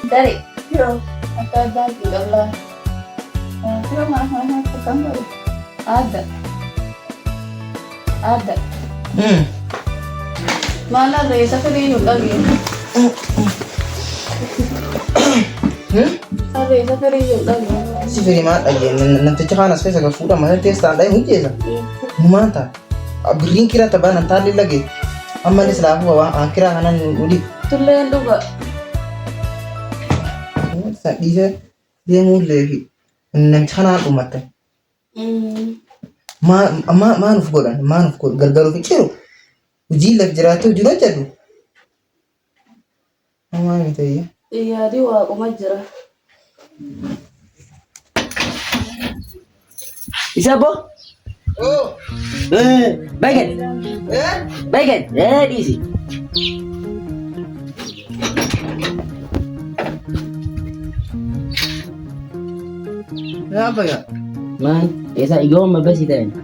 Dari. Yo. Atau dagi Allah. Yo mahal tukang baru. Ada. Ada. Mana reza kering lagi. Reza kering lagi. Si firima aja nanti cakap anak saya fuda mana tes tanda yang mungkin mata abrin kira taban nanti lagi amma ni selaku bawa akhirnya kanan udik Tulen juga. dia mulai nanti kanan umat manuf kod gargaru fikiru uji lagi jeratu juga jadu amma ini tadi Iya, dia wa umajra. Isa po? oh Baikkan? Baikkan? Di sini. apa ya Man, esa igom mabasi tayo.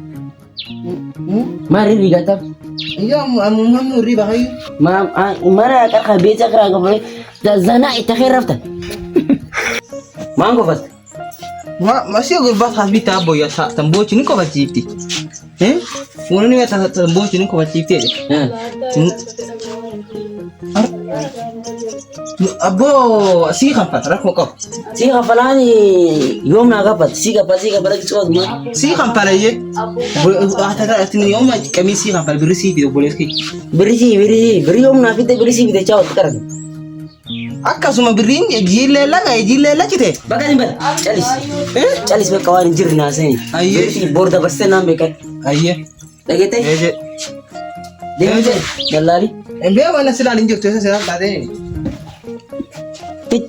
Mari rigatap. iya amu riba hayu Mana kakabisa kira ko da zana itakhirafta. Mango fast. masih gue bahas habita boy ya sak tambo cini kok baciti Muna ni ta tambo cini kok baciti abo si kan patara kok Si kafalani yom na kapat. Si kapat lagi suat ma. si kan para ye ata tini yom kami si kan para berisi di boleh ski Berisi yom na kita berisi kita cawat sekarang. akka suma birin ya jile la kite Bakal nimbat. Calis. Calis be kawan jirna sini. Aye. Berisi borda baste na bekat. ayye Lagi teh. eje Dia dalali. embe wana sila linjo tu saya tade Pit.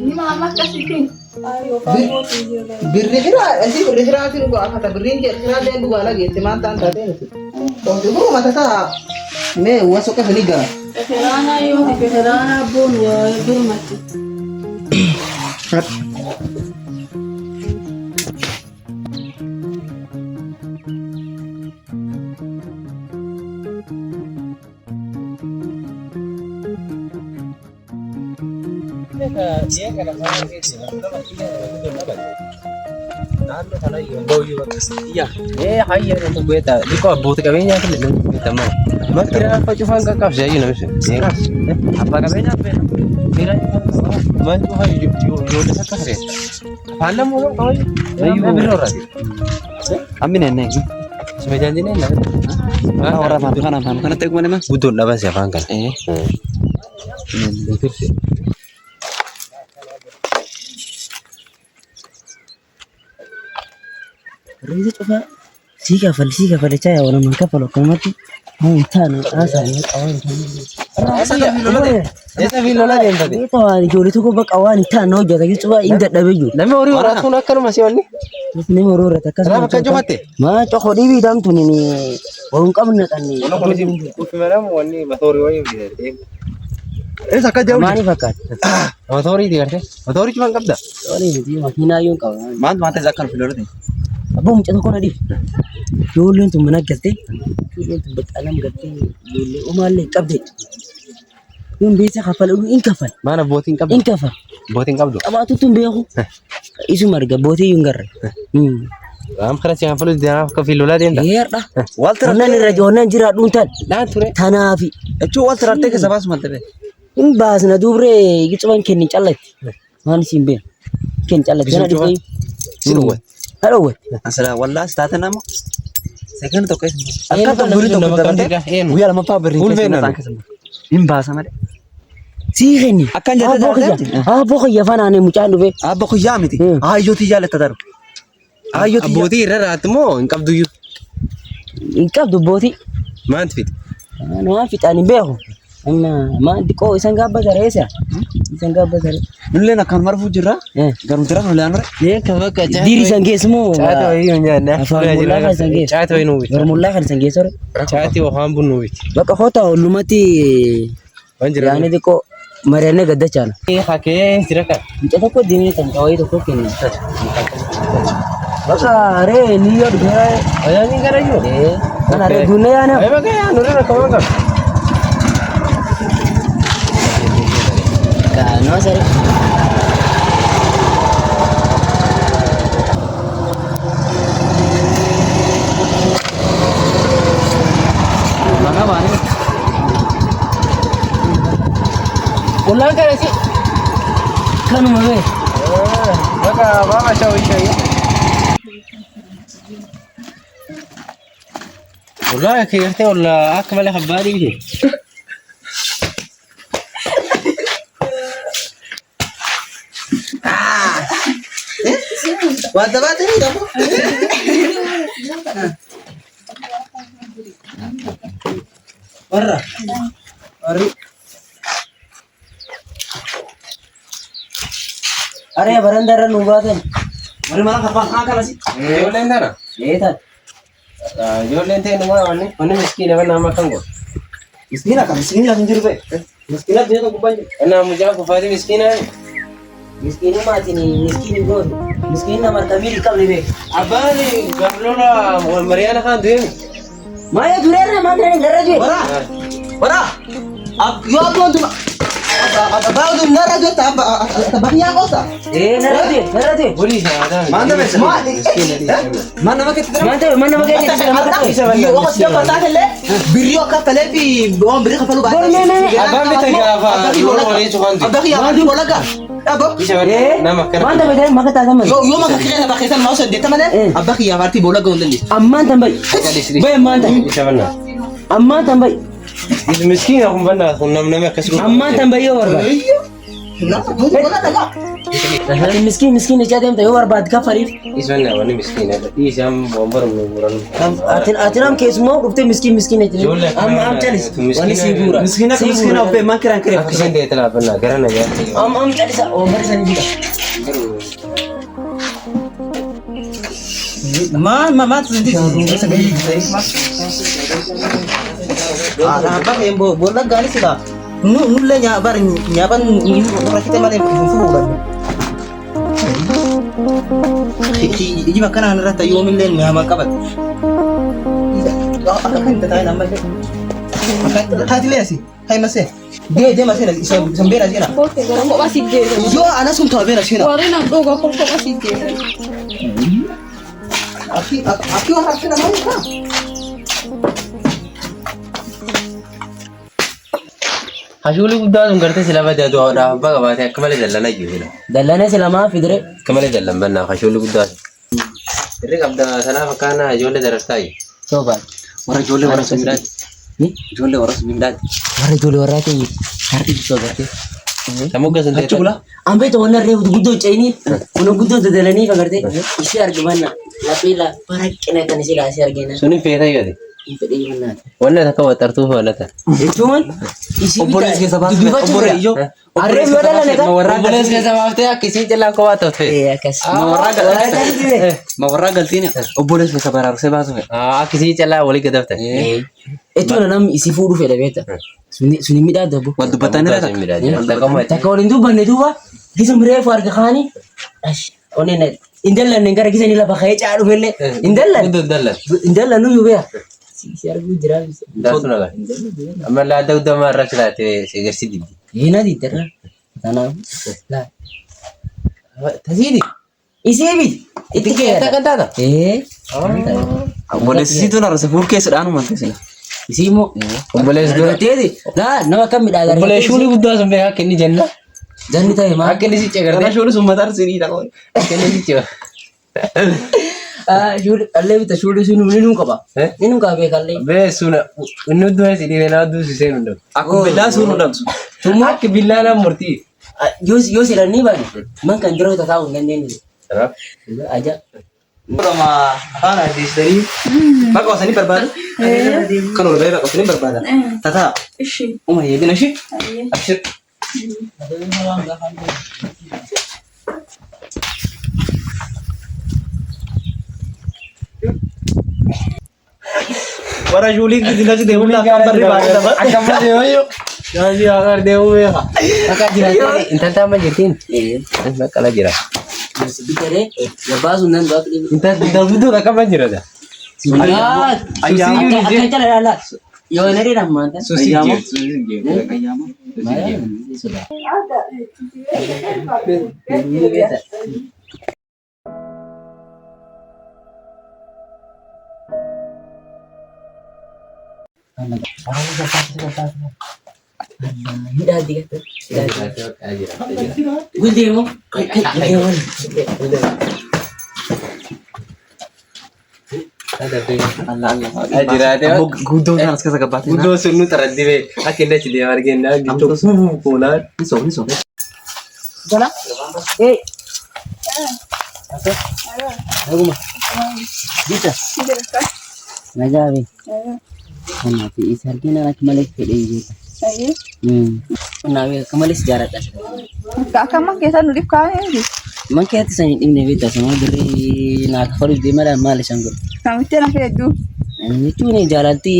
Ini mama kasih ting. Ayo kamu tinggal. birrihira tin gua kata birin ke kira den gua lagi temantan tade oh itu mata ta me waso ka haniga Keherana yo, keherana bun ya, itu mati. Iya, hayya itu beta. Iko buti kaminya kan itu beta mau. Makira apa cuma enggak kau saya ini sih. Apa kaminya beta? Mira man tu hayya yo desa kasre. Pandam mo kau ayo. Ayo berora. Amin nene. Sampai janji nene. Orang paham kan tek mana mas? Butuh apa sih paham kan? Butuh sih. Reza coba si kafal caya orang mengkapal kamati mau tana asa ya kawan Esa vilo lagi yang tadi. itu hari joli tu kau kawan tana ojo tapi coba ingat dah baju Nama orang tu nak kan masih ni. terus ni mau rora tak Kenapa kau cuma te? ma cokok di bidang tu ni warung kamu nak ni Ono polisi mana mau ni batori wai gitu. Saka jauh. mani fakat Batori dia kan? Batori cuma kapda. sorry ni makina yung kawan Mata zakar filor ni. abang macam kau nadi joli tu mana gati joli tu bet alam gati joli umale kabde yung bisa kafal inkafal Mana voting kapda? inkafal Voting kapdo. Aba tu tumbe ako. Isu marga boti yung gar. Am khara siang falu dia ka filo la dia. Yer dah. Walter Onan ni rajo onan jira duntan. Dah ture. Tanafi. Ecu Walter arte ke sabas malte. In bas na dubre gitu ban ken chalat. Man simbe. Ken chalat na di koy. Sino Halo we. Asala wala stata namo. Second to kes. Akka Akka to buri to nama kudabate. kan Uya lama pa beri. Ulve na. Imba sama de. Si geni. Akan jada darte. Abo ko yafana ne muchandu be. Abba ko yamiti. Ayo ti jale tadaru. Ayo ti Aboti rat mo ingkap duyu. Inkap du boti. Man fit. Ano fitani be ako. Amma ma di ko isang gaba dare sa. Isang gaba dare. nulle na kan marfu jirra. Garum tira nulle anre. Ye kaba ka Diri sangge semua. Chato iyo nyana. Formula kan sangge. Chato inu wit. Formula kan sangge sore. Chati wa hambu nu wit. Baka hota lumati Banjira. yani diko mariane gadda chana. Ye khake siraka. Jata ko dini tan kawai to ko ken. Baka are New York gaya. Aya ni karayo. Kan are dunia na. Ay bagay ano rin ka. No sir. Mana mana? Ulang kan sih? Kan mana? Baka baka shawi. والله كيرتي ولا اكمل حبالي دي Wata ba ta ni da ko? Warra. Ari. अरे बरंदर नुबादन Ari mana kapan kala sih? yo lendana ये था yo lente no wani miskina wana makango Miskina kan miskina kan jiru be. Miskina dia to kuban. ana muja ko fadi miskina Miskin माती नहीं मिस्किन गोल मिस्किन हमारे तमीर कब ले abani gablora mariana khan duemi माया दूर है ना मात्र नहीं डर रहे Bara. Bara. Ab yo to tu. Ba du nara jo ta bahiya ko sa. ए डर रहे boli ada Manda besa. miskina di Mana maket tira. मन मगे Yo ko siya pata kele. Biriyo ka tele bi on biri ka palu ba. abang beta gava yo wali chukan di Abaki ya mandi bola ka. Abo. bisa wali nama kana मान तो बेटे मगे ताजा मन Yo maka kira ba kaisan mau sedeta mana? Abaki ya warti bola gondel. अम्मा तंबाई बे मान bisa mana अम्मा तंबाई itu miskina kumbana kunam nama kasu अम्मा तंबाई और बात Na bola daga. मिस्किन मिस्किन ने चाहते हम तो और बात का फरीफ iswana wani miskina isam bombar muran आतिन आतिन हम केस मो उठते मिस्किन मिस्किन ने हम चलिस वाली सिगुरा Miskina be man kiran kire. akisan dia telah pernah karena ya हम चलिस ओवर संजीदा Ma senti. Apa yang bola gali sih lah. Nulle nyabar nyaban orang kita mana fufu bukan. Ini makanan rata yo millen nyaman kabat. Apa kan kita tahu nama dia. Makan hati le sih. Hai masih. Dia masih lagi sembera sih lah. Bote gara mo masih dia. Yo anak sun tahu bera sih lah. Wari na doga ko masih dia. Aki orang kita nama apa? hashuli guddaa sun gartee sila bada du'a baga baate akka malee dallana jiru दल्ला से लमा फिदरे akka malee dallan banna hashuli guddaa sun irri qabda sanaaf akkaana ijoollee darartaayi तो बात Orang jole orang sembilan ni jole orang sembilan. अरे जो लोरा के हर एक तो करते samugga sun Acu pula. ambe to wana re gudo chaini uno gudo de delani ka karte isi argumana la pila para kena kan isi la isi argena sunin feeta yodi impede mana wanna takka watartuu walata echuman isi Obbolees keessa baasuu obbolee ijoo. arre wala la neka obbolees keessa baaftee akkisii jalaa koo waa ta'u ta'e akas Ma warra galtiin obbolees keessa baraarsee baasuu. akkisii jalaa walii gadafte etu na nam isi fudu fele beta suni mida dabo Wal dubbatanii irra taka olin dubanne duba gisa mire farga khani ash onene indalla nengara gisa ni la bakhay chaadu fele indalla guddu dallan indalla nu yubya si argu jira daatu naga amma laa dawda ma raklaate sigarsi dibdi hina di terra tana la tasidi isi bit itike itike takantata Obbolees situ nara sefuul keessadhaan uumante sila. isi mo obbolees dura tedi la nama kam mida gar obbolees shuli guddaa sun beekaa kenni jenna janni tay ma akka inni sicha Karena gartee shuli sun matar sini tak kau. akka inni sicha shuri alle bita shuri sunu ninu kaba Eh? ninu ka be kalle bee suna inni du'a sidii beenaa duu siseen hundaa'u Aku bela suruh damsu. tumo akka billaanaa murtii yo sila ni bani man kan jiro ta tahu ngende ni aja Sama apa di dari? Mak kau sini berbeda? Kan udah beda, kau sini berbeda. Tata, Ishi. oh my god, nasi? Absir. Wara Juli di nasi dewu lah kabar di bawah dapat. akka malee yoo Jangan agar deemu beeka akka jiraatee intalta amma jirtiin baqqala jira bitere ya bazu nan ba kli intalta dalbudu akka amma jirata ayam ayam kala la yo nari ramanta susi Ayam. jir Sudah. Ada. Ini beta. Tidak hati kata. Guldi mo. Gudo na sa gabat. Gudo sunu taraddive akinda chide wargenda gitu kona Niso. Dala. Eh. Aku mah. Bisa. Ngajabi. Ano ti isar kina nak malik pede gitu. Ayo. Nawi kembali sejarah tas. Kakak mah kita nudip kaya ni. Mangke ati sanyi ini beta sama beri nak khalis di mana malis anggur. Kami tiada nak keju. Ini tu nih jalan ti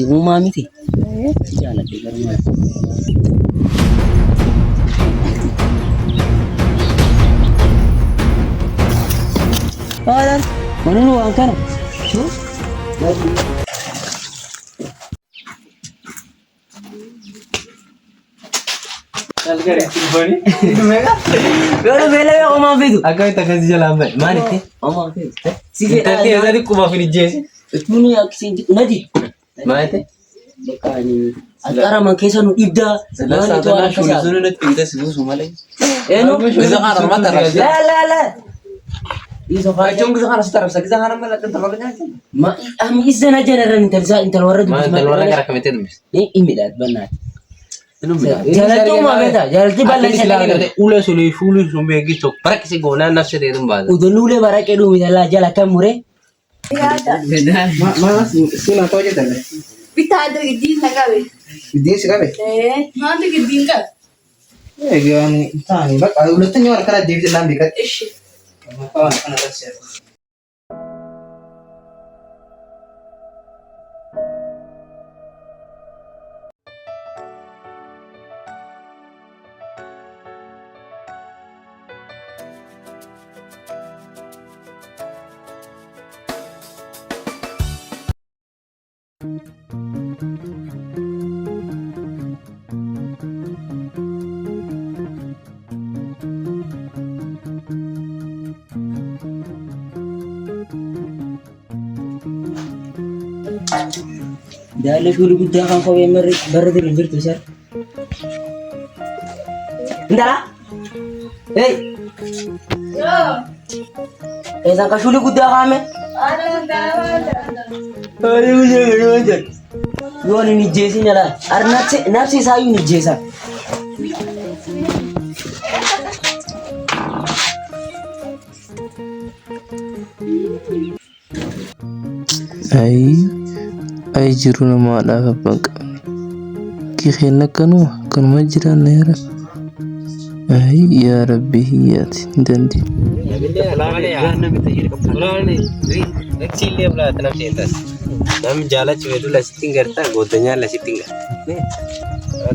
umami ti. Ayo. Jalan ti rumah. Alan, mana lu angkat? Tu. algare tilboni Baru bela ya oma fidu. agai takasi jalan bay mani te Oma fidu. Sige tati azadi kuma fini jesi Tuni aksi nadi. mani te Bekani. Antara mangkesa nu ibda. Selasa tanah sunu net pinta sunu sumale No. bisa kan mata La. Iso ka. Jom kita kan setaraf sa kita kan malah kental banyak. Ma ami izana jana ran intal warad. man talwala kara kamete dums Ini dat banat. Jalan tu mah beta. Jalan ti balai saya. ula sulu fulu sumbe gitu parak si gona nafse de dumbal Udah nule barake du midala jala kamure. Ada. Mas, sino to aja tadi. Pita ada gidin na gawe. Di sikabe. Mana gidin ka? Gawani tani bak udah tuh nyuar karena di nambi kat. Ish. Kawan kana tasya. Dale dulu gudang kan kau yang baru terlebih tu sir. Ndala. Hey. Yo. Esa ka dulu gudang kami. Ada. Aduh jangan. Yo ni jesi nyala. Nafsi sayu ni jesa. ay jiru nama ada apa ki khilna kanu kan majra nera ay ya rabbi hiyat dandi nam jala chwedu la sitting karta godanya la sitting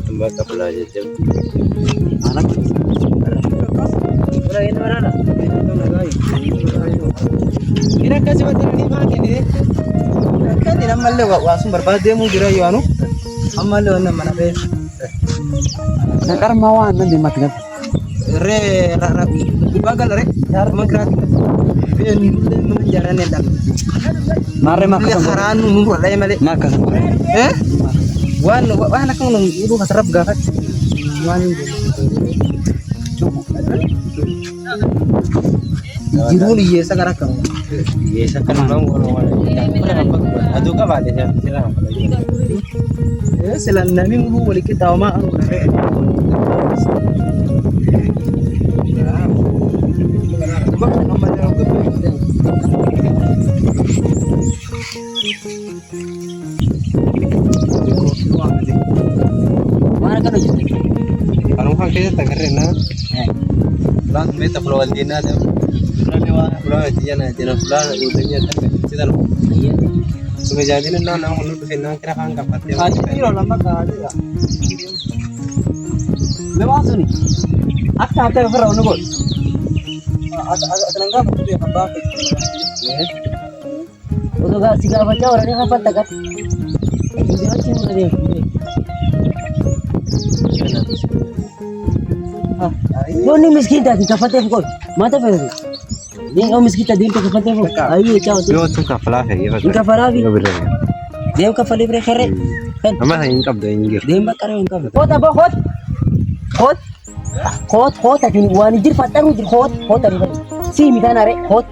tumba kapla jab Kira kasih betul ni mana ni? Kan ni nama le wasum berbahasa mu kira yo anu. Amal le mana be? Sekarang mau anda di mati kan? Re ra bagal re. Dar magrat. Be ni le menjaran ni dak. Mare Le makan. haranu nu wala male. Makan. Wan nak nung ibu kasarap gakat. Wan jiru ni ye sagara karo. ye sakal bang adu ka bade ja Selan nami mu wali kita ma anu re. Mana kan uji? Anong hang kaya tagarena lang meta pulau dina ada pulau dina dina pulau udanya tak kita no Iya. sume jadi na na hunu tu na kira hang kapat ya Kiro lama kali ya. Lewat ni. Akka apa yang pernah nunggu? Agak tenang kan tu ya apa? Udah gak siga baca orangnya kapan takat? Ini macam mana dia? Doni miskin tadi kafatnya kok. Mata fere. Dia miskin tadi kafatnya kok. Ayo ciao. Yo tu kafala hai ya. Inka farabi. Yo birra. Dia kafali bre khere. Kan. Ama hai inkab da ingir. Dia bakar inka. Khot aba khot. Khot. Khot tadi wani jir fatang jir khot tadi. Si mikan are khot.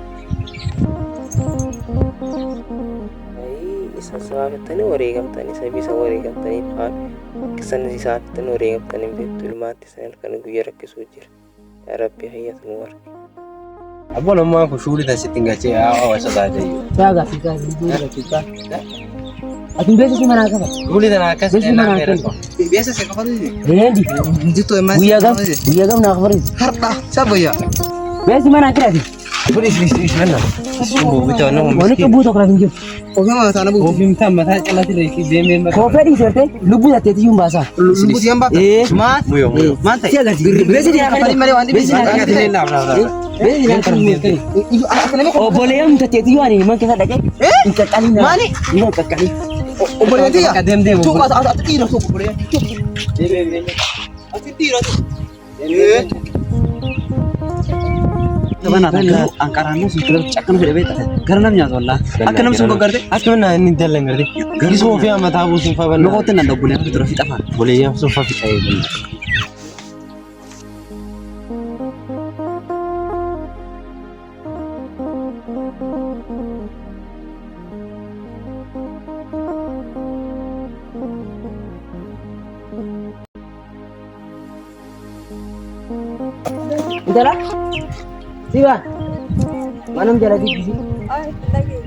Ai isa saabtani wareegamtani isa bisa wareegamtani faan. Kisan si saabtani wareegamtani betul mati sanal kan guyya rakkisuu jira. Ya Rabbi hayyatu warqi. Abbo lamma ku shuri da sitin gace a wasa da dai. Kaga fika fika. Atin biasa sih mana kabar? Shuri da na kas Biasa mana kabar? Biasa saya kapan ini? Rendi. Itu emas. Buya gam nak kabar. Harta. Siapa ya? Biasa mana kira sih? Shuri is mana? Sumbu bita no Wani kebutok lagi jauh. Oh, kamu sana bu. O bim tam mata chala ti reki be men ba. Kopi di serte, lubu ya teti bahasa. Lumbu siapa? Mat. Muyo. Mantai. Siapa sih? Biasa dia Kali mari wandi. Biasa Ka dia. tin na na. Biasa dia kan mesti. Itu apa namanya? Oh boleh yang teti wani, man kita dak. Ingkat kali na. Mani? Iya ingkat kali. Oh, boleh nanti ya? Ka dem dem. Tuh pas ada tiro tuh boleh. Ati tiro tuh. Kapan ada angkarannya sih kalau cakkan sudah beta. Karena namanya Allah. Akan nam sungguh garte. Asmana ni dalang gardi. Gari so fi amma tabu sun fa ban. Lo kau tenan boleh aku terus kita. Boleh ya sun fa fi ay ban. Udahlah. Siwa. Manam jara di sini. Ay, lagi.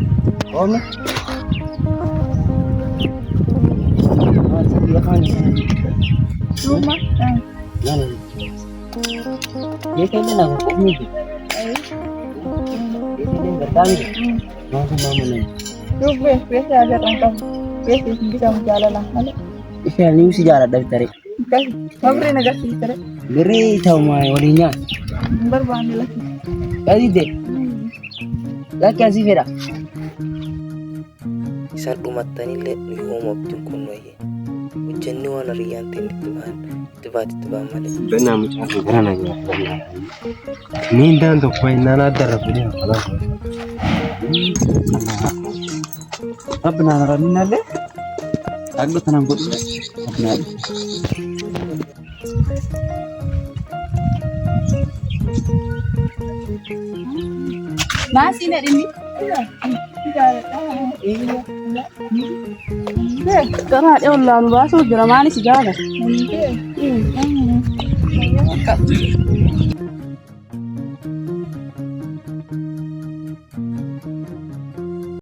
Oh me. Dia kan. Rumah. Mana? Dia kayaknya nak kok ni. Ay. Dia bertanya. Mama ni. Biasa ada orang biasa bisa berjalan lah. Isa ni sejarah dari tarik. Kan, kamu negasi tere. Beri tahu mai walinya. Berbanding lagi. Kali deh. Lagi kasih fira. Isan umat tani le ni homo tukun waye. Ujanni wana riyan tin tuhan. Tiba male. Bana mu ta gana ya. Ni dan to kwai nana darabu ne kala. Apa nana nana le? Aku tenang kok. Benar. Masih nak ini? Karena dia ulang bahasa drama ni sejarah.